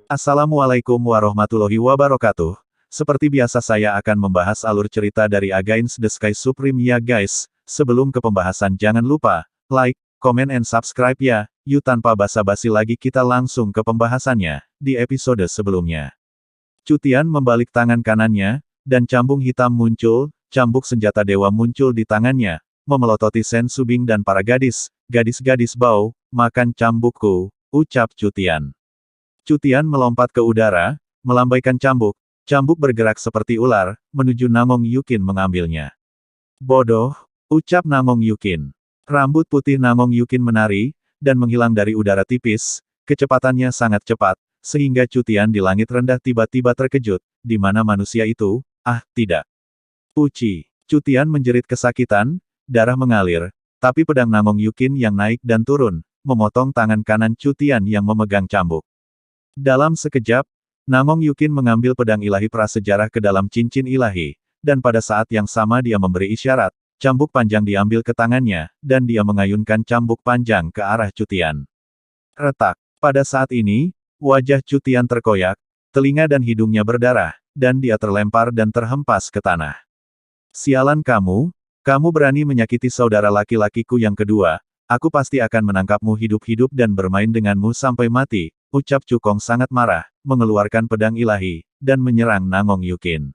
Assalamualaikum warahmatullahi wabarakatuh. Seperti biasa saya akan membahas alur cerita dari Against the Sky Supreme ya guys. Sebelum ke pembahasan jangan lupa, like, comment and subscribe ya. Yuk tanpa basa-basi lagi kita langsung ke pembahasannya. Di episode sebelumnya, Cutian membalik tangan kanannya, dan cambuk hitam muncul, cambuk senjata dewa muncul di tangannya, memelototi Sen Subing dan para gadis. Gadis-gadis bau, makan cambukku, ucap Cutian. Cutian melompat ke udara, melambaikan cambuk. Cambuk bergerak seperti ular, menuju Namong Yukin mengambilnya. Bodoh, ucap Namong Yukin. Rambut putih Namong Yukin menari, dan menghilang dari udara tipis. Kecepatannya sangat cepat, sehingga Cutian di langit rendah tiba-tiba terkejut. Di mana manusia itu? Ah, tidak. Uci. Cutian menjerit kesakitan, darah mengalir. Tapi pedang Namong Yukin yang naik dan turun, memotong tangan kanan Cutian yang memegang cambuk. Dalam sekejap, Namong Yukin mengambil pedang ilahi prasejarah ke dalam cincin ilahi, dan pada saat yang sama dia memberi isyarat, cambuk panjang diambil ke tangannya, dan dia mengayunkan cambuk panjang ke arah Cutian. Retak. Pada saat ini, wajah Cutian terkoyak, telinga dan hidungnya berdarah, dan dia terlempar dan terhempas ke tanah. Sialan kamu berani menyakiti saudara laki-lakiku yang kedua, aku pasti akan menangkapmu hidup-hidup dan bermain denganmu sampai mati. Ucap Cukong sangat marah, mengeluarkan pedang ilahi, dan menyerang Namong Yukin.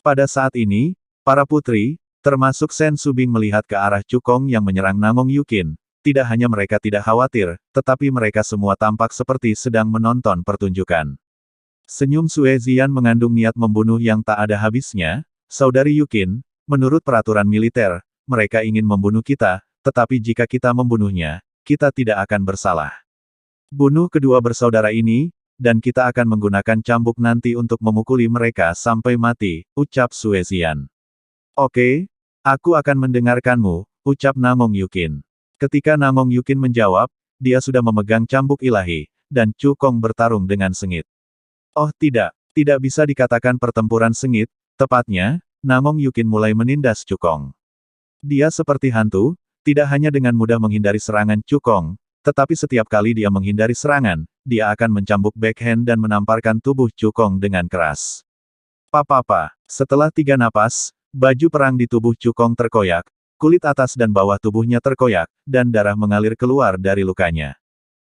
Pada saat ini, para putri, termasuk Sen Subing melihat ke arah Cukong yang menyerang Namong Yukin. Tidak hanya mereka tidak khawatir, tetapi mereka semua tampak seperti sedang menonton pertunjukan. Senyum Sue Zian mengandung niat membunuh yang tak ada habisnya. Saudari Yukin, menurut peraturan militer, mereka ingin membunuh kita, tetapi jika kita membunuhnya, kita tidak akan bersalah. Bunuh kedua bersaudara ini, dan kita akan menggunakan cambuk nanti untuk memukuli mereka sampai mati, ucap Sue Zian. Oke, aku akan mendengarkanmu, ucap Namong Yukin. Ketika Namong Yukin menjawab, dia sudah memegang cambuk ilahi, dan Cukong bertarung dengan sengit. Oh tidak bisa dikatakan pertempuran sengit, tepatnya, Namong Yukin mulai menindas Cukong. Dia seperti hantu, tidak hanya dengan mudah menghindari serangan Cukong, tetapi setiap kali dia menghindari serangan, dia akan mencambuk backhand dan menamparkan tubuh Cukong dengan keras. Papa. Setelah 3 napas, baju perang di tubuh Cukong terkoyak, kulit atas dan bawah tubuhnya terkoyak, dan darah mengalir keluar dari lukanya.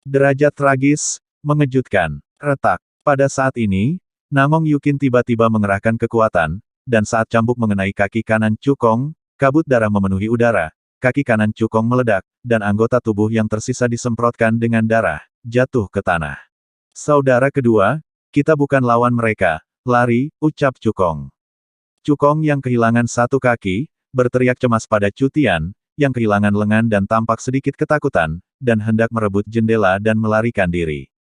Derajat tragis, mengejutkan. Retak. Pada saat ini, Namong Yukin tiba-tiba mengerahkan kekuatan, dan saat cambuk mengenai kaki kanan Cukong, kabut darah memenuhi udara. Kaki kanan Cukong meledak, dan anggota tubuh yang tersisa disemprotkan dengan darah, jatuh ke tanah. Saudara kedua, kita bukan lawan mereka, lari, ucap Cukong. Cukong yang kehilangan satu kaki, berteriak cemas pada Cutian, yang kehilangan lengan dan tampak sedikit ketakutan, dan hendak merebut jendela dan melarikan diri.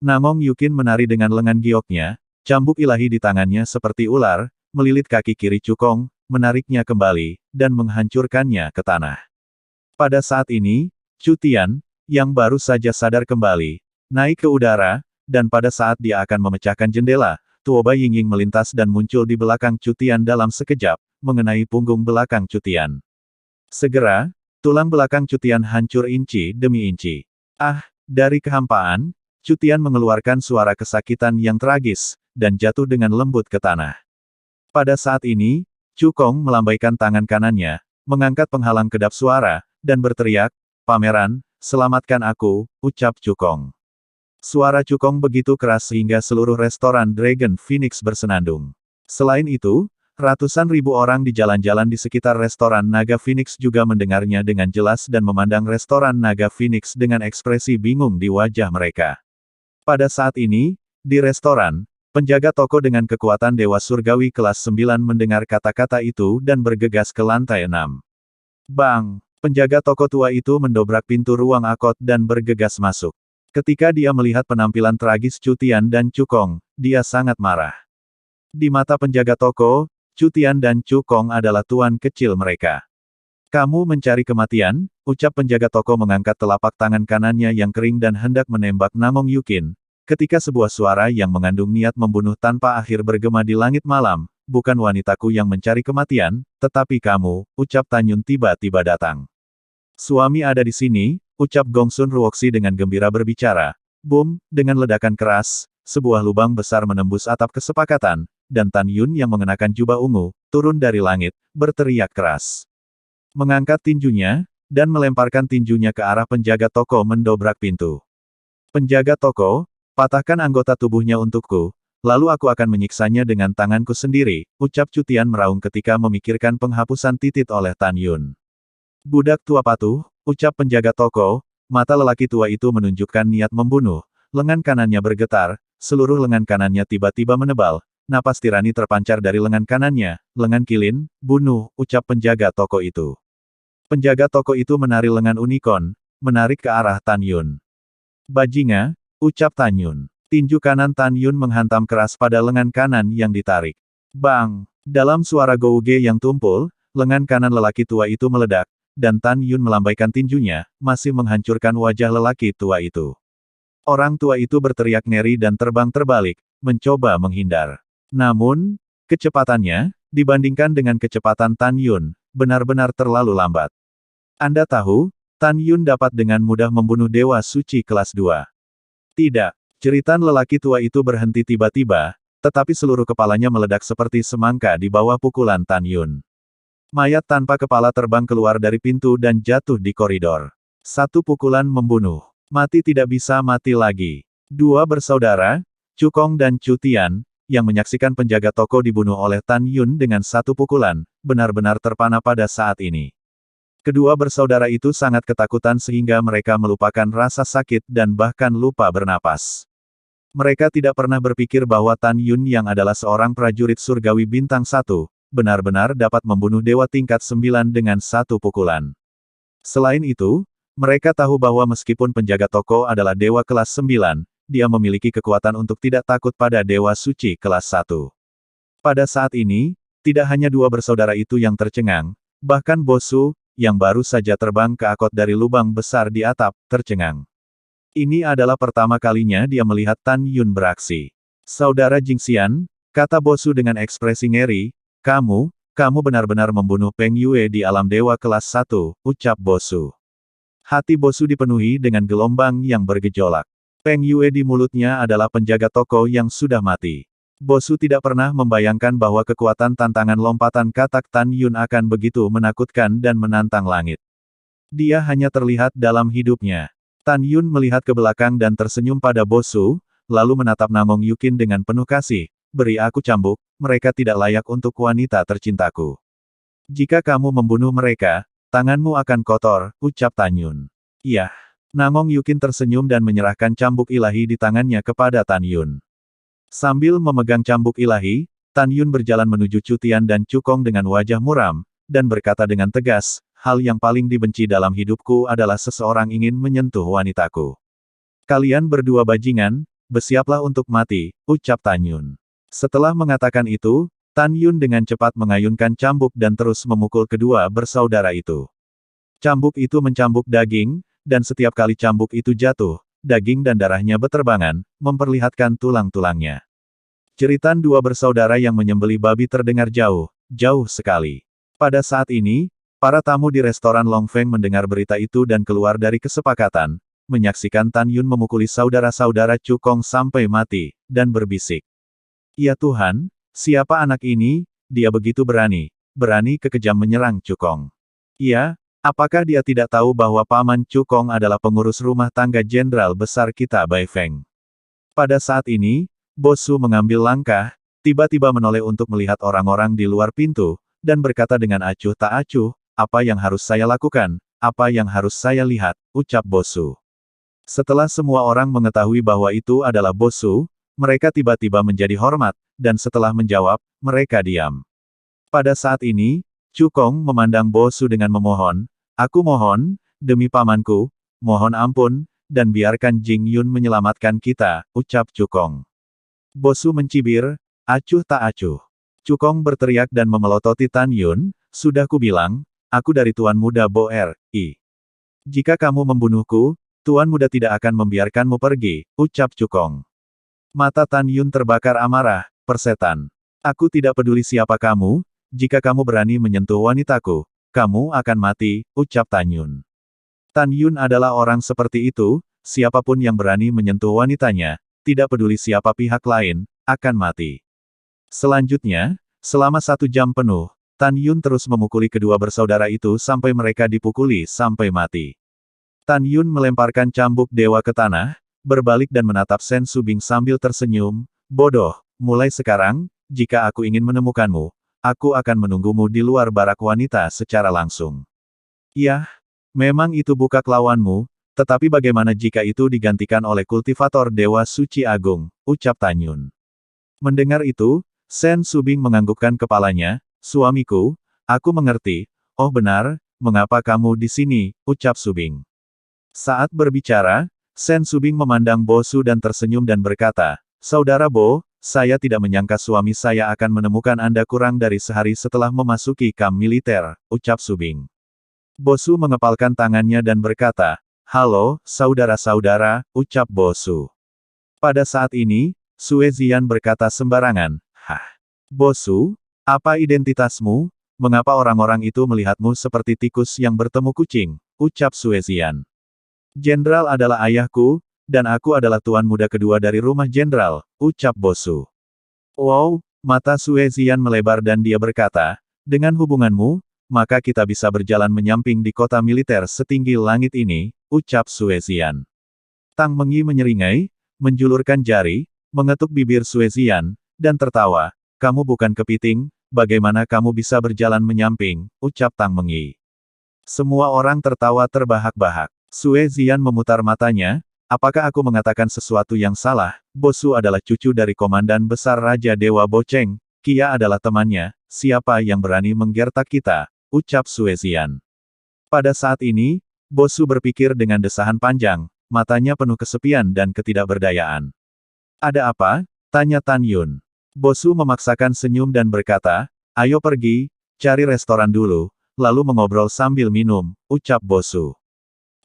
Namong Yukin menari dengan lengan gioknya, cambuk ilahi di tangannya seperti ular, melilit kaki kiri Cukong, menariknya kembali, dan menghancurkannya ke tanah. Pada saat ini, Cutian, yang baru saja sadar kembali, naik ke udara, dan pada saat dia akan memecahkan jendela, Tuoba Yingying melintas dan muncul di belakang Cutian dalam sekejap, mengenai punggung belakang Cutian. Segera, tulang belakang Cutian hancur inci demi inci. Ah, dari kehampaan, Cutian mengeluarkan suara kesakitan yang tragis, dan jatuh dengan lembut ke tanah. Pada saat ini, Cukong melambaikan tangan kanannya, mengangkat penghalang kedap suara, dan berteriak, "Pameran, selamatkan aku," ucap Cukong. Suara Cukong begitu keras sehingga seluruh restoran Dragon Phoenix bersenandung. Selain itu, ratusan ribu orang di jalan-jalan di sekitar restoran Naga Phoenix juga mendengarnya dengan jelas dan memandang restoran Naga Phoenix dengan ekspresi bingung di wajah mereka. Pada saat ini, di restoran, penjaga toko dengan kekuatan Dewa Surgawi kelas 9 mendengar kata-kata itu dan bergegas ke lantai 6. Bang! Penjaga toko tua itu mendobrak pintu ruang akot dan bergegas masuk. Ketika dia melihat penampilan tragis Cutian dan Cukong, dia sangat marah. Di mata penjaga toko, Cutian dan Cukong adalah tuan kecil mereka. Kamu mencari kematian, ucap penjaga toko mengangkat telapak tangan kanannya yang kering dan hendak menembak Namong Yukin. Ketika sebuah suara yang mengandung niat membunuh tanpa akhir bergema di langit malam, bukan wanitaku yang mencari kematian, tetapi kamu, ucap Tanyun tiba-tiba datang. Suami ada di sini, ucap Gongsun Ruoxi dengan gembira berbicara. Boom, dengan ledakan keras, sebuah lubang besar menembus atap kesepakatan, dan Tan Yun yang mengenakan jubah ungu, turun dari langit, berteriak keras. Mengangkat tinjunya, dan melemparkan tinjunya ke arah penjaga toko mendobrak pintu. Penjaga toko, patahkan anggota tubuhnya untukku, lalu aku akan menyiksanya dengan tanganku sendiri, ucap Chu Tian meraung ketika memikirkan penghapusan titit oleh Tan Yun. Budak tua patuh, ucap penjaga toko, mata lelaki tua itu menunjukkan niat membunuh, lengan kanannya bergetar, seluruh lengan kanannya tiba-tiba menebal, napas tirani terpancar dari lengan kanannya, lengan kilin, bunuh, ucap penjaga toko itu. Penjaga toko itu menari lengan unicorn, menarik ke arah Tan Yun. Bajingan, ucap Tan Yun. Tinju kanan Tan Yun menghantam keras pada lengan kanan yang ditarik. Bang! Dalam suara gouge yang tumpul, lengan kanan lelaki tua itu meledak, dan Tan Yun melambaikan tinjunya, masih menghancurkan wajah lelaki tua itu. Orang tua itu berteriak ngeri dan terbang terbalik, mencoba menghindar. Namun, kecepatannya, dibandingkan dengan kecepatan Tan Yun, benar-benar terlalu lambat. Anda tahu, Tan Yun dapat dengan mudah membunuh Dewa Suci kelas 2. Tidak. Jeritan lelaki tua itu berhenti tiba-tiba, tetapi seluruh kepalanya meledak seperti semangka di bawah pukulan Tan Yun. Mayat tanpa kepala terbang keluar dari pintu dan jatuh di koridor. Satu pukulan membunuh. Mati tidak bisa mati lagi. Dua bersaudara, Chu Kong dan Chu Tian, yang menyaksikan penjaga toko dibunuh oleh Tan Yun dengan satu pukulan, benar-benar terpana pada saat ini. Kedua bersaudara itu sangat ketakutan sehingga mereka melupakan rasa sakit dan bahkan lupa bernapas. Mereka tidak pernah berpikir bahwa Tan Yun yang adalah seorang prajurit surgawi bintang 1, benar-benar dapat membunuh dewa tingkat 9 dengan satu pukulan. Selain itu, mereka tahu bahwa meskipun penjaga toko adalah dewa kelas 9, dia memiliki kekuatan untuk tidak takut pada dewa suci kelas 1. Pada saat ini, tidak hanya dua bersaudara itu yang tercengang, bahkan Bosu, yang baru saja terbang ke akot dari lubang besar di atap, tercengang. Ini adalah pertama kalinya dia melihat Tan Yun beraksi. Saudara Jingxian, kata Bosu dengan ekspresi ngeri, kamu benar-benar membunuh Peng Yue di alam dewa kelas 1, ucap Bosu. Hati Bosu dipenuhi dengan gelombang yang bergejolak. Peng Yue di mulutnya adalah penjaga toko yang sudah mati. Bosu tidak pernah membayangkan bahwa kekuatan tantangan lompatan katak Tan Yun akan begitu menakutkan dan menantang langit. Dia hanya terlihat dalam hidupnya. Tan Yun melihat ke belakang dan tersenyum pada Bosu, lalu menatap Namong Yukin dengan penuh kasih, beri aku cambuk, mereka tidak layak untuk wanita tercintaku. Jika kamu membunuh mereka, tanganmu akan kotor, ucap Tan Yun. Iya. Namong Yukin tersenyum dan menyerahkan cambuk ilahi di tangannya kepada Tan Yun. Sambil memegang cambuk ilahi, Tan Yun berjalan menuju Chu Tian dan Chu Kong dengan wajah muram, dan berkata dengan tegas, hal yang paling dibenci dalam hidupku adalah seseorang ingin menyentuh wanitaku. Kalian berdua bajingan, bersiaplah untuk mati, ucap Tan Yun. Setelah mengatakan itu, Tan Yun dengan cepat mengayunkan cambuk dan terus memukul kedua bersaudara itu. Cambuk itu mencambuk daging, dan setiap kali cambuk itu jatuh, daging dan darahnya beterbangan, memperlihatkan tulang-tulangnya. Jeritan dua bersaudara yang menyembelih babi terdengar jauh, jauh sekali. Pada saat ini, para tamu di restoran Long Feng mendengar berita itu dan keluar dari kesepakatan, menyaksikan Tan Yun memukuli saudara-saudara Chu Kong sampai mati, dan berbisik. Ya Tuhan, siapa anak ini, dia begitu berani kekejam menyerang Chu Kong. Iya, apakah dia tidak tahu bahwa Paman Chu Kong adalah pengurus rumah tangga jenderal besar kita Bai Feng? Pada saat ini, Bosu mengambil langkah, tiba-tiba menoleh untuk melihat orang-orang di luar pintu, dan berkata dengan acuh tak acuh, apa yang harus saya lakukan, apa yang harus saya lihat, ucap Bosu. Setelah semua orang mengetahui bahwa itu adalah Bosu, mereka tiba-tiba menjadi hormat, dan setelah menjawab, mereka diam. Pada saat ini, Chu Kong memandang Bosu dengan memohon, aku mohon, demi pamanku, mohon ampun, dan biarkan Jing Yun menyelamatkan kita, ucap Chu Kong. Bosu mencibir, acuh tak acuh. Chu Kong berteriak dan memelototi Tan Yun, sudah kubilang, aku dari Tuan Muda Bo R.I. Jika kamu membunuhku, Tuan Muda tidak akan membiarkanmu pergi, ucap Chu Kong. Mata Tan Yun terbakar amarah, persetan. Aku tidak peduli siapa kamu, jika kamu berani menyentuh wanitaku, kamu akan mati, ucap Tan Yun. Tan Yun adalah orang seperti itu, siapapun yang berani menyentuh wanitanya, tidak peduli siapa pihak lain, akan mati. Selanjutnya, selama 1 jam penuh, Tan Yun terus memukuli kedua bersaudara itu sampai mereka dipukuli sampai mati. Tan Yun melemparkan cambuk dewa ke tanah, berbalik dan menatap Sen Subing sambil tersenyum, "Bodoh, mulai sekarang, jika aku ingin menemukanmu, aku akan menunggumu di luar barak wanita secara langsung." "Yah, memang itu bukan lawanmu, tetapi bagaimana jika itu digantikan oleh kultivator Dewa Suci Agung," ucap Tan Yun. Mendengar itu, Sen Subing menganggukkan kepalanya, "Suamiku, aku mengerti. Oh benar, mengapa kamu di sini?" ucap Subing. Saat berbicara, Sen Subing memandang Bo Su dan tersenyum dan berkata, "Saudara Bo, saya tidak menyangka suami saya akan menemukan Anda kurang dari sehari setelah memasuki kamp militer," ucap Subing. Bo Su mengepalkan tangannya dan berkata, "Halo, saudara-saudara," ucap Bo Su. Pada saat ini, Sue Zian berkata sembarangan, "Hah? Bo Su, apa identitasmu? Mengapa orang-orang itu melihatmu seperti tikus yang bertemu kucing?" ucap Sue Zian. "Jenderal adalah ayahku, dan aku adalah tuan muda kedua dari rumah jenderal," ucap Bo Su. Wow, mata Sue Zian melebar dan dia berkata, "Dengan hubunganmu, maka kita bisa berjalan menyamping di kota militer setinggi langit ini," ucap Sue Zian. Tang Mengyi menyeringai, menjulurkan jari, mengetuk bibir Sue Zian, dan tertawa, "Kamu bukan kepiting, bagaimana kamu bisa berjalan menyamping?" ucap Tang Mengyi. Semua orang tertawa terbahak-bahak. Sue Zian memutar matanya, "Apakah aku mengatakan sesuatu yang salah? Bo Su adalah cucu dari Komandan Besar Raja Dewa Boceng, Kia adalah temannya, siapa yang berani menggertak kita?" ucap Sue Zian. Pada saat ini, Bo Su berpikir dengan desahan panjang, matanya penuh kesepian dan ketidakberdayaan. "Ada apa?" tanya Tan Yun. Bo Su memaksakan senyum dan berkata, "Ayo pergi, cari restoran dulu, lalu mengobrol sambil minum," ucap Bo Su.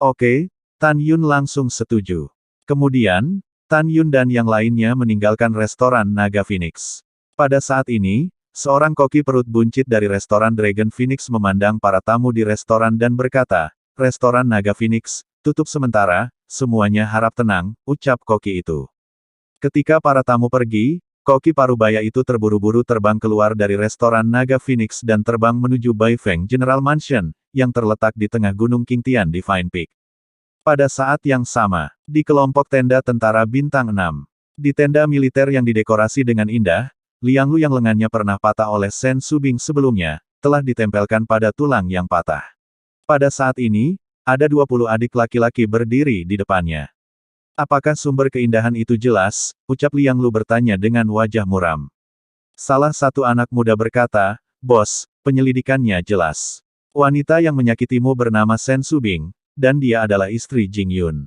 "Oke," Tan Yun langsung setuju. Kemudian, Tan Yun dan yang lainnya meninggalkan restoran Naga Phoenix. Pada saat ini, seorang koki perut buncit dari restoran Dragon Phoenix memandang para tamu di restoran dan berkata, "Restoran Naga Phoenix, tutup sementara, semuanya harap tenang," ucap koki itu. Ketika para tamu pergi, koki parubaya itu terburu-buru terbang keluar dari restoran Naga Phoenix dan terbang menuju Baifeng General Mansion, yang terletak di tengah Gunung Qingtian di Vine Peak. Pada saat yang sama, di kelompok tenda tentara bintang 6. Di tenda militer yang didekorasi dengan indah, Liang Lu yang lengannya pernah patah oleh Sen Subing sebelumnya, telah ditempelkan pada tulang yang patah. Pada saat ini, ada 20 adik laki-laki berdiri di depannya. "Apakah sumber keindahan itu jelas?" ucap Liang Lu bertanya dengan wajah muram. Salah satu anak muda berkata, "Bos, penyelidikannya jelas. Wanita yang menyakitimu bernama Sen Subing, dan dia adalah istri Jing Yun.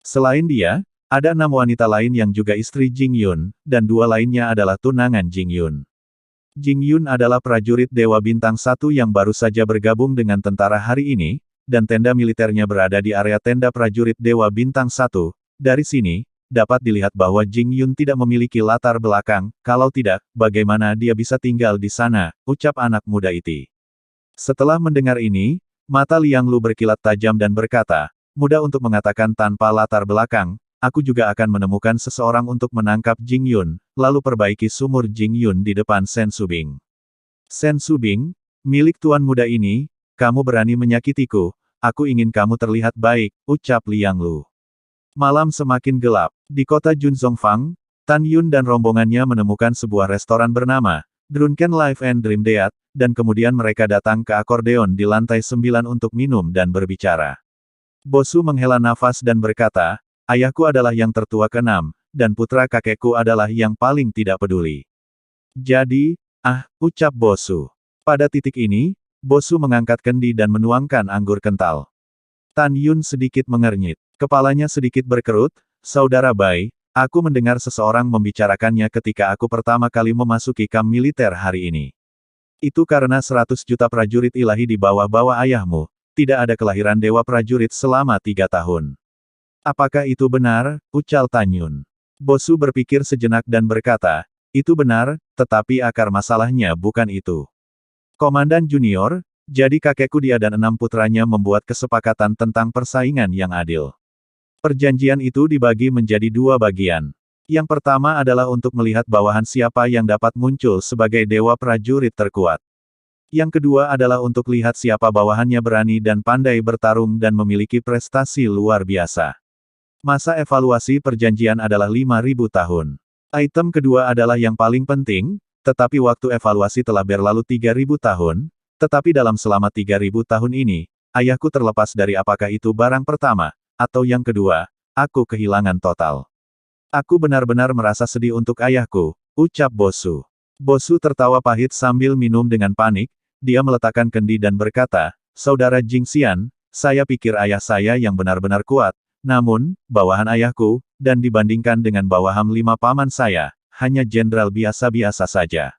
Selain dia, ada 6 wanita lain yang juga istri Jing Yun, dan 2 lainnya adalah tunangan Jing Yun. Jing Yun adalah prajurit Dewa Bintang 1 yang baru saja bergabung dengan tentara hari ini, dan tenda militernya berada di area tenda prajurit Dewa Bintang 1. Dari sini, dapat dilihat bahwa Jing Yun tidak memiliki latar belakang, kalau tidak, bagaimana dia bisa tinggal di sana, ucap anak muda itu. Setelah mendengar ini, mata Liang Lu berkilat tajam dan berkata, "Mudah untuk mengatakan tanpa latar belakang, aku juga akan menemukan seseorang untuk menangkap Jing Yun, lalu perbaiki sumur Jing Yun di depan Sen Subing." "Sen Subing, milik tuan muda ini, kamu berani menyakitiku, aku ingin kamu terlihat baik," ucap Liang Lu. Malam semakin gelap. Di kota Junzongfang, Tan Yun dan rombongannya menemukan sebuah restoran bernama Drunken Life and Dream Deat, dan kemudian mereka datang ke akordeon di lantai 9 untuk minum dan berbicara. Bo Su menghela nafas dan berkata, "Ayahku adalah yang tertua ke-6, dan putra kakekku adalah yang paling tidak peduli. Jadi, ucap Bo Su. Pada titik ini, Bo Su mengangkat kendi dan menuangkan anggur kental. Tan Yun sedikit mengernyit. Kepalanya sedikit berkerut, "Saudara Bai, aku mendengar seseorang membicarakannya ketika aku pertama kali memasuki kamp militer hari ini. Itu karena 100 juta prajurit ilahi di bawah-bawah ayahmu, tidak ada kelahiran dewa prajurit selama 3 tahun. Apakah itu benar?" ucal Tan Yun. Bo Su berpikir sejenak dan berkata, "Itu benar, tetapi akar masalahnya bukan itu. Komandan junior, jadi kakekku dia dan 6 putranya membuat kesepakatan tentang persaingan yang adil. Perjanjian itu dibagi menjadi 2 bagian. Yang pertama adalah untuk melihat bawahan siapa yang dapat muncul sebagai dewa prajurit terkuat. Yang kedua adalah untuk lihat siapa bawahannya berani dan pandai bertarung dan memiliki prestasi luar biasa. Masa evaluasi perjanjian adalah 5.000 tahun. Item kedua adalah yang paling penting, tetapi waktu evaluasi telah berlalu 3.000 tahun, tetapi dalam selama 3.000 tahun ini, ayahku terlepas dari apakah itu barang pertama, atau yang kedua, aku kehilangan total. Aku benar-benar merasa sedih untuk ayahku, ucap Bosu. Bosu tertawa pahit sambil minum dengan panik, dia meletakkan kendi dan berkata, Saudara Jingxian, saya pikir ayah saya yang benar-benar kuat, namun, bawahan ayahku, dan dibandingkan dengan bawahan 5 paman saya, hanya jenderal biasa-biasa saja.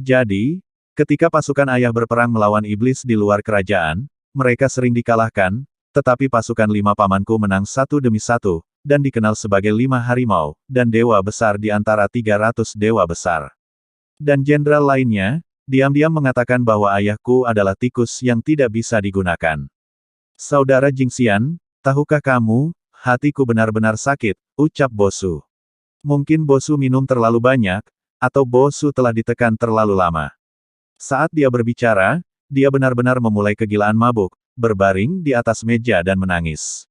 Jadi, ketika pasukan ayah berperang melawan iblis di luar kerajaan, mereka sering dikalahkan, tetapi pasukan 5 pamanku menang satu demi satu, dan dikenal sebagai 5 harimau, dan dewa besar di antara 300 dewa besar. Dan jenderal lainnya, diam-diam mengatakan bahwa ayahku adalah tikus yang tidak bisa digunakan. Saudara Jingxian, tahukah kamu, hatiku benar-benar sakit, ucap Bosu. Mungkin Bosu minum terlalu banyak, atau Bosu telah ditekan terlalu lama. Saat dia berbicara, dia benar-benar memulai kegilaan mabuk, berbaring di atas meja dan menangis.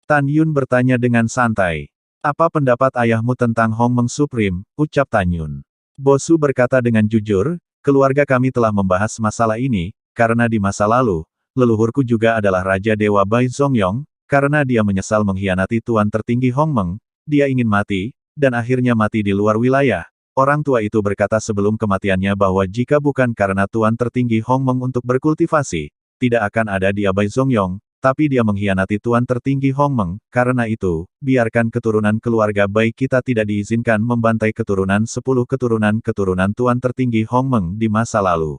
Tan Yun bertanya dengan santai. Apa pendapat ayahmu tentang Hongmeng Supreme, ucap Tan Yun. Bosu berkata dengan jujur, keluarga kami telah membahas masalah ini, karena di masa lalu, leluhurku juga adalah Raja Dewa Bai Zongyong, karena dia menyesal mengkhianati Tuan Tertinggi Hongmeng, dia ingin mati, dan akhirnya mati di luar wilayah. Orang tua itu berkata sebelum kematiannya bahwa jika bukan karena Tuan Tertinggi Hongmeng untuk berkultivasi, tidak akan ada dia Bai Zongyong, tapi dia mengkhianati Tuan Tertinggi Hongmeng, karena itu, biarkan keturunan keluarga Bai kita tidak diizinkan membantai keturunan 10 keturunan-keturunan Tuan Tertinggi Hongmeng di masa lalu.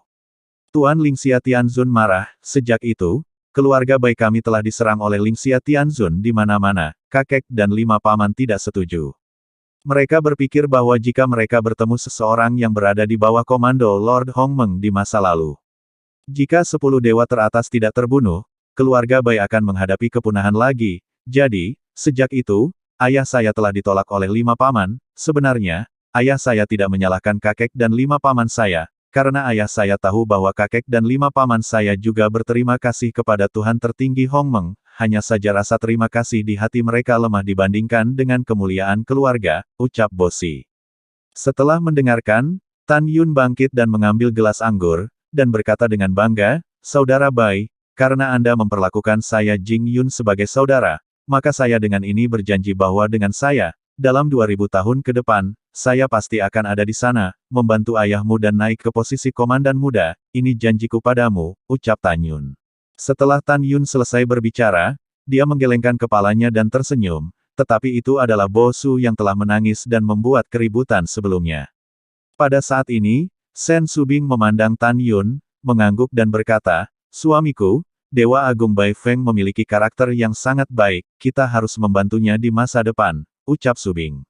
Tuan Lingxia Tianzun marah, sejak itu, keluarga Bai kami telah diserang oleh Lingxia Tianzun di mana-mana, kakek dan 5 paman tidak setuju. Mereka berpikir bahwa jika mereka bertemu seseorang yang berada di bawah komando Lord Hongmeng di masa lalu, jika 10 dewa teratas tidak terbunuh, keluarga Bai akan menghadapi kepunahan lagi. Jadi, sejak itu, ayah saya telah ditolak oleh 5 paman. Sebenarnya, ayah saya tidak menyalahkan kakek dan 5 paman saya, karena ayah saya tahu bahwa kakek dan 5 paman saya juga berterima kasih kepada Tuhan Tertinggi Hongmeng, hanya saja rasa terima kasih di hati mereka lemah dibandingkan dengan kemuliaan keluarga, ucap Bosi. Setelah mendengarkan, Tan Yun bangkit dan mengambil gelas anggur, dan berkata dengan bangga, Saudara Bai, karena Anda memperlakukan saya Jing Yun sebagai saudara, maka saya dengan ini berjanji bahwa dengan saya, dalam 2000 tahun ke depan, saya pasti akan ada di sana, membantu ayahmu dan naik ke posisi komandan muda, ini janjiku padamu, ucap Tan Yun. Setelah Tan Yun selesai berbicara, dia menggelengkan kepalanya dan tersenyum, tetapi itu adalah Bosu yang telah menangis dan membuat keributan sebelumnya. Pada saat ini, Shen Subing memandang Tan Yun, mengangguk dan berkata, Suamiku, Dewa Agung Bai Feng memiliki karakter yang sangat baik, kita harus membantunya di masa depan, ucap Subing.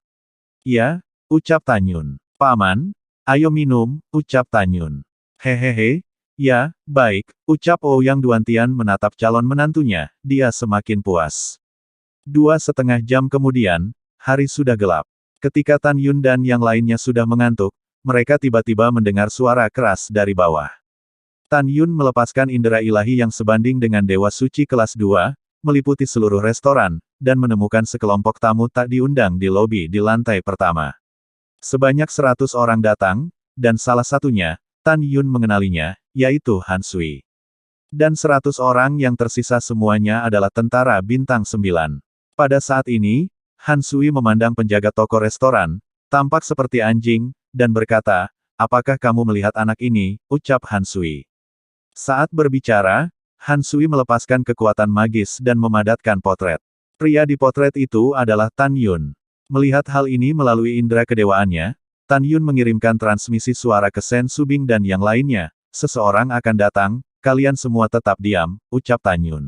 Ya, ucap Tan Yun. Paman, ayo minum, ucap Tan Yun. Hehehe, ya, baik, ucap Ouyang Duantian menatap calon menantunya, dia semakin puas. 2,5 jam kemudian, hari sudah gelap. Ketika Tan Yun dan yang lainnya sudah mengantuk, mereka tiba-tiba mendengar suara keras dari bawah. Tan Yun melepaskan indera ilahi yang sebanding dengan Dewa Suci kelas 2, meliputi seluruh restoran, dan menemukan sekelompok tamu tak diundang di lobi di lantai pertama. Sebanyak 100 orang datang, dan salah satunya, Tan Yun mengenalinya, yaitu Han Sui. Dan 100 orang yang tersisa semuanya adalah tentara bintang 9. Pada saat ini, Han Sui memandang penjaga toko restoran, tampak seperti anjing, dan berkata, apakah kamu melihat anak ini, ucap Han Sui. Saat berbicara, Han Sui melepaskan kekuatan magis dan memadatkan potret. Pria di potret itu adalah Tan Yun. Melihat hal ini melalui indera kedewaannya, Tan Yun mengirimkan transmisi suara ke Shen Subing dan yang lainnya, seseorang akan datang, kalian semua tetap diam, ucap Tan Yun.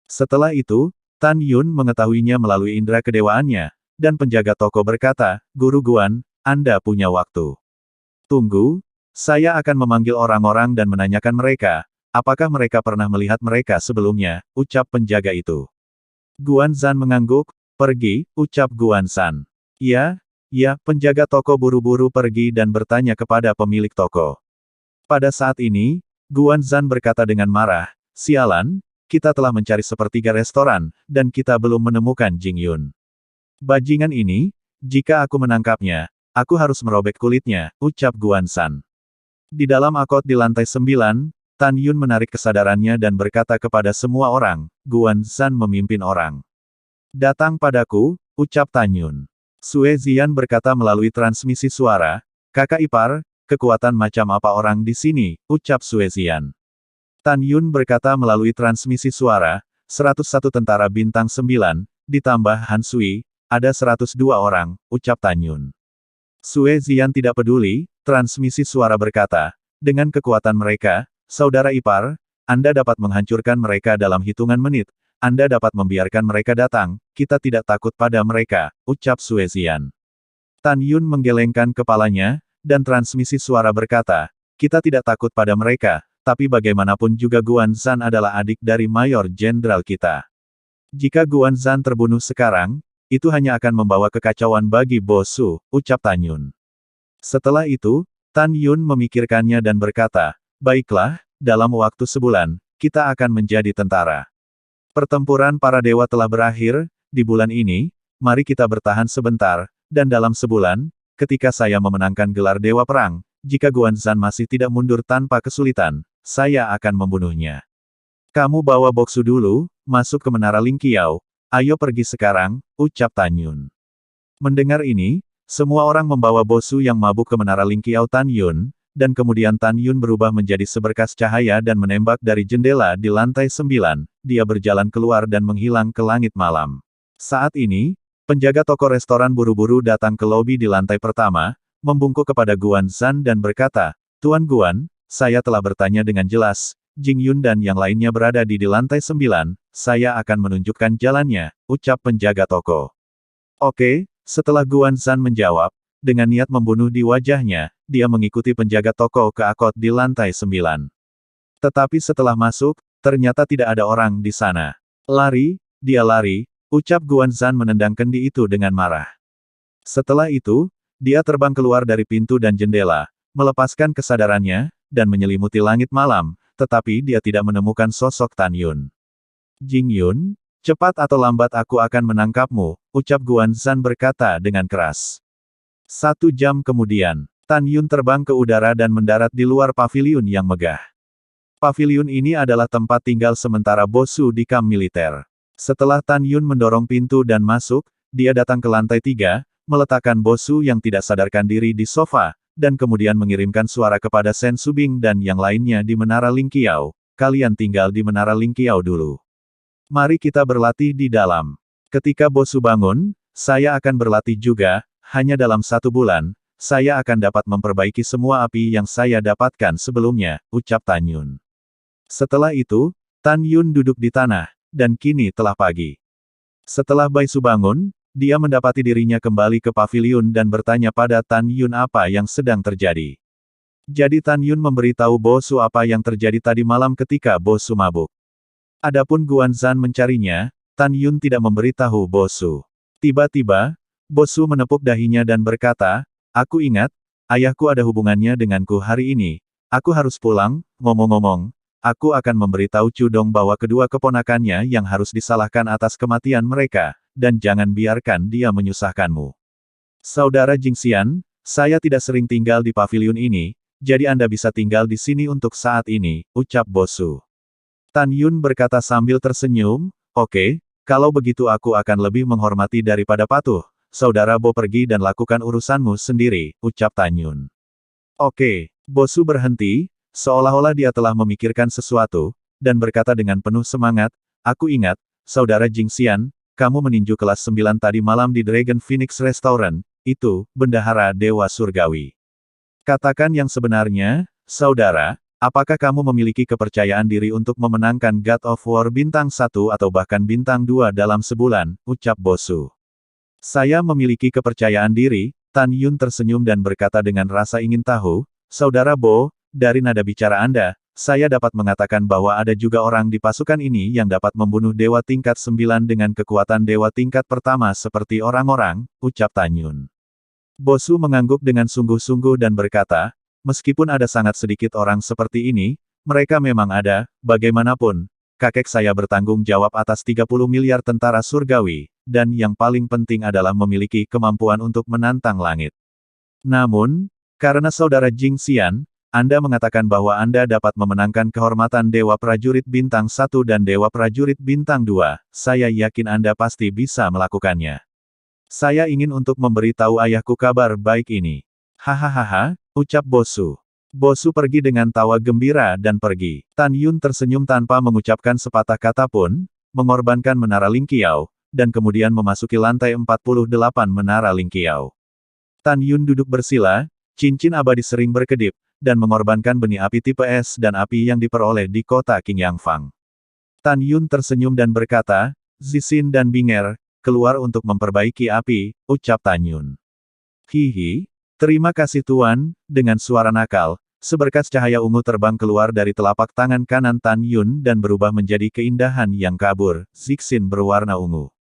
Setelah itu, Tan Yun mengetahuinya melalui indera kedewaannya, dan penjaga toko berkata, Guru Guan, Anda punya waktu. Tunggu, saya akan memanggil orang-orang dan menanyakan mereka, apakah mereka pernah melihat mereka sebelumnya, ucap penjaga itu. Guan Zan mengangguk, pergi, ucap Guan San. Ya, Ya, penjaga toko buru-buru pergi dan bertanya kepada pemilik toko. Pada saat ini, Guan Zhan berkata dengan marah, "Sialan, kita telah mencari sepertiga restoran, dan kita belum menemukan Jing Yun. Bajingan ini, jika aku menangkapnya, aku harus merobek kulitnya," ucap Guan Zhan. Di dalam akot di lantai 9, Tan Yun menarik kesadarannya dan berkata kepada semua orang, "Guan Zhan memimpin orang. Datang padaku," ucap Tan Yun. Sue Zian berkata melalui transmisi suara, "Kakak ipar, kekuatan macam apa orang di sini," ucap Sue Zian. Tan Yun berkata melalui transmisi suara, 101 tentara bintang 9, ditambah Han Sui, ada 102 orang, ucap Tan Yun. Sue Zian tidak peduli, transmisi suara berkata, "Dengan kekuatan mereka, saudara ipar, Anda dapat menghancurkan mereka dalam hitungan menit. Anda dapat membiarkan mereka datang, kita tidak takut pada mereka," ucap Sue Zian. Tan Yun menggelengkan kepalanya, dan transmisi suara berkata, "Kita tidak takut pada mereka, tapi bagaimanapun juga Guan Zhan adalah adik dari Mayor Jenderal kita. Jika Guan Zhan terbunuh sekarang, itu hanya akan membawa kekacauan bagi Bo Su," ucap Tan Yun. Setelah itu, Tan Yun memikirkannya dan berkata, "Baiklah, dalam waktu sebulan, kita akan menjadi tentara. Pertempuran para dewa telah berakhir, di bulan ini, mari kita bertahan sebentar, dan dalam sebulan, ketika saya memenangkan gelar Dewa Perang, jika Guan Zhan masih tidak mundur tanpa kesulitan, saya akan membunuhnya. Kamu bawa Boksu dulu, masuk ke Menara Ling Qiao, ayo pergi sekarang," ucap Tan Yun. Mendengar ini, semua orang membawa Boksu yang mabuk ke Menara Ling Qiao Tan Yun, dan kemudian Tan Yun berubah menjadi seberkas cahaya dan menembak dari jendela di lantai 9, dia berjalan keluar dan menghilang ke langit malam. Saat ini, penjaga toko restoran buru-buru datang ke lobi di lantai pertama, membungkuk kepada Guan Zhan dan berkata, "Tuan Guan, saya telah bertanya dengan jelas, Jing Yun dan yang lainnya berada di lantai 9, saya akan menunjukkan jalannya," ucap penjaga toko. "Oke," setelah Guan Zhan menjawab, dengan niat membunuh di wajahnya, dia mengikuti penjaga toko ke akot di lantai 9. Tetapi setelah masuk, ternyata tidak ada orang di sana. "Lari, dia lari," ucap Guan Zhan menendang kendi itu dengan marah. Setelah itu, dia terbang keluar dari pintu dan jendela, melepaskan kesadarannya, dan menyelimuti langit malam, tetapi dia tidak menemukan sosok Tan Yun. "Jing Yun, cepat atau lambat aku akan menangkapmu," ucap Guan Zhan berkata dengan keras. 1 jam kemudian, Tan Yun terbang ke udara dan mendarat di luar paviliun yang megah. Paviliun ini adalah tempat tinggal sementara Bo Su di kamp militer. Setelah Tan Yun mendorong pintu dan masuk, dia datang ke lantai 3, meletakkan Bo Su yang tidak sadarkan diri di sofa, dan kemudian mengirimkan suara kepada Sen Subing dan yang lainnya di Menara Ling Qiao. "Kalian tinggal di Menara Ling Qiao dulu. Mari kita berlatih di dalam. Ketika Bo Su bangun, saya akan berlatih juga. Hanya dalam 1 bulan, saya akan dapat memperbaiki semua api yang saya dapatkan sebelumnya," ucap Tan Yun. Setelah itu, Tan Yun duduk di tanah, dan kini telah pagi. Setelah Bai Su bangun, dia mendapati dirinya kembali ke paviliun dan bertanya pada Tan Yun apa yang sedang terjadi. Jadi Tan Yun memberitahu Bo Su apa yang terjadi tadi malam ketika Bo Su mabuk. Adapun Guan Zhan mencarinya, Tan Yun tidak memberitahu Bo Su. Tiba-tiba, Bo Su menepuk dahinya dan berkata, "Aku ingat, ayahku ada hubungannya denganku hari ini. Aku harus pulang, ngomong-ngomong, aku akan memberitahu Chu Dong bahwa kedua keponakannya yang harus disalahkan atas kematian mereka, dan jangan biarkan dia menyusahkanmu. Saudara Jingxian, saya tidak sering tinggal di paviliun ini, jadi Anda bisa tinggal di sini untuk saat ini," ucap Bo Su. Tan Yun berkata sambil tersenyum, "Oke, kalau begitu aku akan lebih menghormati daripada patuh. Saudara Bo pergi dan lakukan urusanmu sendiri," ucap Tan Yun. "Oke." Bo Su berhenti, seolah-olah dia telah memikirkan sesuatu, dan berkata dengan penuh semangat, "Aku ingat, Saudara Jingxian, kamu meninju kelas 9 tadi malam di Dragon Phoenix Restaurant, itu, bendahara Dewa Surgawi. Katakan yang sebenarnya, saudara, apakah kamu memiliki kepercayaan diri untuk memenangkan God of War bintang 1 atau bahkan bintang 2 dalam sebulan," ucap Bo Su. "Saya memiliki kepercayaan diri," Tan Yun tersenyum dan berkata dengan rasa ingin tahu, "Saudara Bo, dari nada bicara Anda, saya dapat mengatakan bahwa ada juga orang di pasukan ini yang dapat membunuh dewa tingkat 9 dengan kekuatan dewa tingkat pertama seperti orang-orang," ucap Tan Yun. Bosu mengangguk dengan sungguh-sungguh dan berkata, meskipun ada sangat sedikit orang seperti ini, mereka memang ada, bagaimanapun, kakek saya bertanggung jawab atas 30 miliar tentara surgawi, dan yang paling penting adalah memiliki kemampuan untuk menantang langit. Namun, karena saudara Jing Xian, Anda mengatakan bahwa Anda dapat memenangkan kehormatan Dewa Prajurit Bintang 1 dan Dewa Prajurit Bintang 2, saya yakin Anda pasti bisa melakukannya. Saya ingin untuk memberitahu ayahku kabar baik ini. Hahaha, ucap Bosu. Bosu pergi dengan tawa gembira dan pergi. Tan Yun tersenyum tanpa mengucapkan sepatah kata pun, mengorbankan Menara Lingqiao, dan kemudian memasuki lantai 48 Menara Lingqiao. Tan Yun duduk bersila, cincin abadi sering berkedip, dan mengorbankan benih api tipe S dan api yang diperoleh di kota Qingyang Fang. Tan Yun tersenyum dan berkata, Zixin dan Binger, keluar untuk memperbaiki api, ucap Tan Yun. Hihi, terima kasih Tuan, dengan suara nakal, seberkas cahaya ungu terbang keluar dari telapak tangan kanan Tan Yun dan berubah menjadi keindahan yang kabur, Zixin berwarna ungu.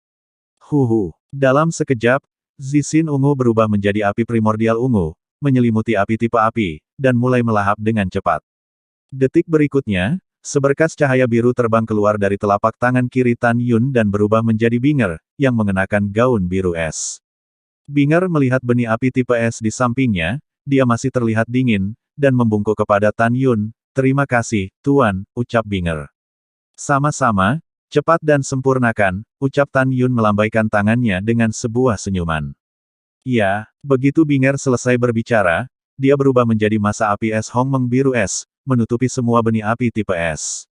Dalam sekejap, Zixin ungu berubah menjadi api primordial ungu, menyelimuti api tipe api, dan mulai melahap dengan cepat. Detik berikutnya, seberkas cahaya biru terbang keluar dari telapak tangan kiri Tan Yun dan berubah menjadi Binger, yang mengenakan gaun biru es. Binger melihat benih api tipe es di sampingnya, dia masih terlihat dingin, dan membungkuk kepada Tan Yun, terima kasih, Tuan, ucap Binger. Sama-sama, cepat dan sempurnakan, ucap Tan Yun melambaikan tangannya dengan sebuah senyuman. Ya, begitu Binger selesai berbicara, dia berubah menjadi masa api es Hongmeng biru es, menutupi semua benih api tipe es.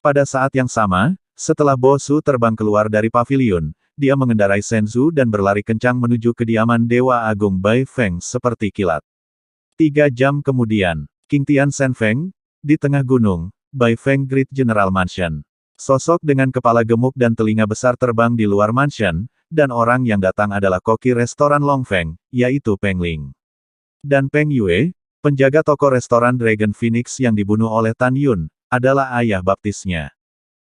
Pada saat yang sama, setelah Bosu terbang keluar dari pavilion, dia mengendarai Senzu dan berlari kencang menuju kediaman Dewa Agung Bai Feng seperti kilat. 3 jam kemudian, Qingtian Shen Feng, di tengah gunung, Bai Feng Great General Mansion. Sosok dengan kepala gemuk dan telinga besar terbang di luar mansion, dan orang yang datang adalah koki restoran Long Feng, yaitu Peng Ling. Dan Peng Yue, penjaga toko restoran Dragon Phoenix yang dibunuh oleh Tan Yun, adalah ayah baptisnya.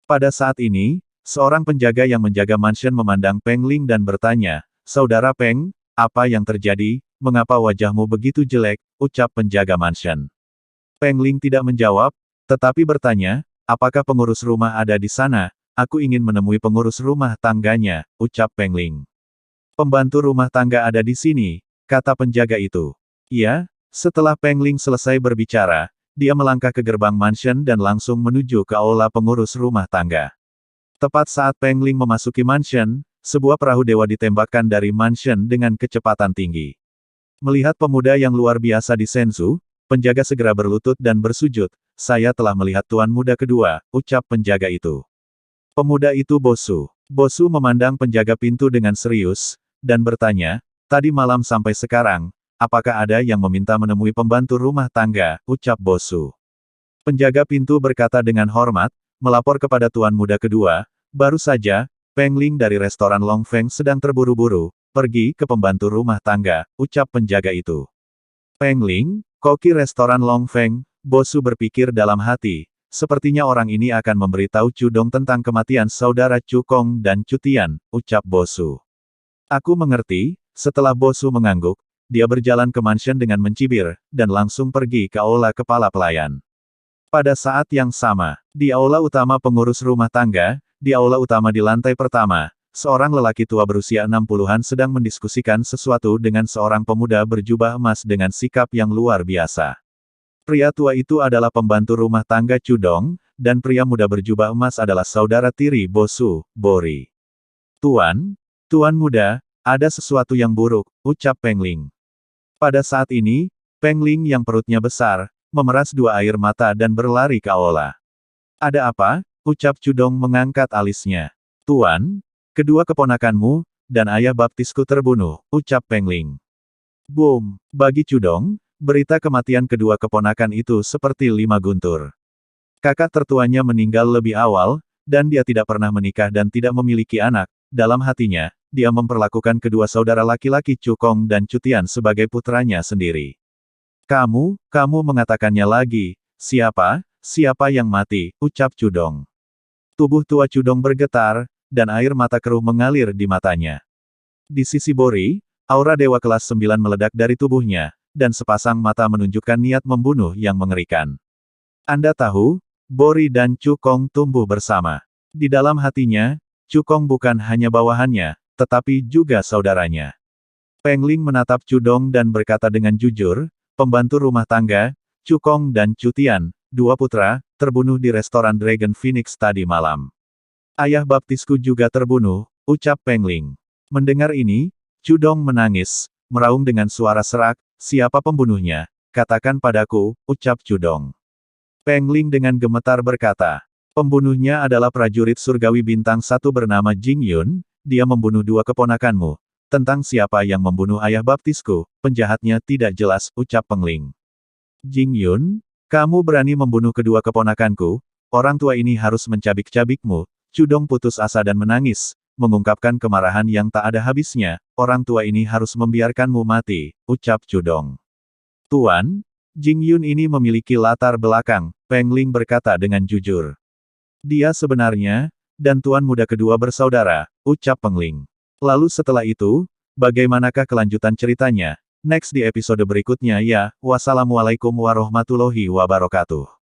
Pada saat ini, seorang penjaga yang menjaga mansion memandang Peng Ling dan bertanya, Saudara Peng, apa yang terjadi, mengapa wajahmu begitu jelek, ucap penjaga mansion. Peng Ling tidak menjawab, tetapi bertanya, apakah pengurus rumah ada di sana, aku ingin menemui pengurus rumah tangganya, ucap Peng Ling. Pembantu rumah tangga ada di sini, kata penjaga itu. Iya. Setelah Peng Ling selesai berbicara, dia melangkah ke gerbang mansion dan langsung menuju ke aula pengurus rumah tangga. Tepat saat Peng Ling memasuki mansion, sebuah perahu dewa ditembakkan dari mansion dengan kecepatan tinggi. Melihat pemuda yang luar biasa di Senzu, penjaga segera berlutut dan bersujud, saya telah melihat tuan muda kedua, ucap penjaga itu. Pemuda itu Bosu. Bosu memandang penjaga pintu dengan serius, dan bertanya, tadi malam sampai sekarang, apakah ada yang meminta menemui pembantu rumah tangga, ucap Bosu. Penjaga pintu berkata dengan hormat, melapor kepada tuan muda kedua, baru saja, Peng Ling dari restoran Long Feng sedang terburu-buru, pergi ke pembantu rumah tangga, ucap penjaga itu. Peng Ling, koki restoran Long Feng, Bosu berpikir dalam hati, sepertinya orang ini akan memberitahu Cudong tentang kematian saudara Cukong dan Cutian, ucap Bosu. Aku mengerti, setelah Bosu mengangguk, dia berjalan ke mansion dengan mencibir, dan langsung pergi ke aula kepala pelayan. Pada saat yang sama, di aula utama pengurus rumah tangga, di aula utama di lantai pertama, seorang lelaki tua berusia 60-an sedang mendiskusikan sesuatu dengan seorang pemuda berjubah emas dengan sikap yang luar biasa. Pria tua itu adalah pembantu rumah tangga Cudong, dan pria muda berjubah emas adalah saudara tiri Bosu, Bori. Tuan muda, ada sesuatu yang buruk, ucap Peng Ling. Pada saat ini, Peng Ling yang perutnya besar, memeras dua air mata dan berlari ke aula. Ada apa? Ucap Cudong mengangkat alisnya. Tuan, kedua keponakanmu, dan ayah baptisku terbunuh, ucap Peng Ling. Boom! Bagi Cudong, berita kematian kedua keponakan itu seperti 5 guntur. Kakak tertuanya meninggal lebih awal, dan dia tidak pernah menikah dan tidak memiliki anak. Dalam hatinya, dia memperlakukan kedua saudara laki-laki Cukong dan Cutian sebagai putranya sendiri. Kamu mengatakannya lagi, siapa yang mati, ucap Cudong. Tubuh tua Cudong bergetar, dan air mata keruh mengalir di matanya. Di sisi Bori, Aura dewa kelas 9 meledak dari tubuhnya, dan sepasang mata menunjukkan niat membunuh yang mengerikan. Anda tahu, Bori dan Cukong tumbuh bersama. Di dalam hatinya, Cukong bukan hanya bawahannya, tetapi juga saudaranya. Peng Ling menatap Cudong dan berkata dengan jujur, pembantu rumah tangga, Cukong dan Cutian, dua putra, terbunuh di restoran Dragon Phoenix tadi malam. Ayah baptisku juga terbunuh, ucap Peng Ling. Mendengar ini, Cudong menangis, meraung dengan suara serak, siapa pembunuhnya? Katakan padaku, ucap Cudong. Peng Ling dengan gemetar berkata, pembunuhnya adalah prajurit surgawi bintang 1 bernama Jing Yun, dia membunuh 2 keponakanmu. Tentang siapa yang membunuh ayah baptisku, penjahatnya tidak jelas, ucap Peng Ling. Jing Yun, kamu berani membunuh kedua keponakanku, orang tua ini harus mencabik-cabikmu. Cudong putus asa dan menangis, mengungkapkan kemarahan yang tak ada habisnya, orang tua ini harus membiarkanmu mati, ucap Cudong. Tuan, Jing Yun ini memiliki latar belakang, Peng Ling berkata dengan jujur. Dia sebenarnya, dan tuan muda kedua bersaudara, ucap Peng Ling. Lalu setelah itu, bagaimanakah kelanjutan ceritanya? Next di episode berikutnya ya, wassalamualaikum warahmatullahi wabarakatuh.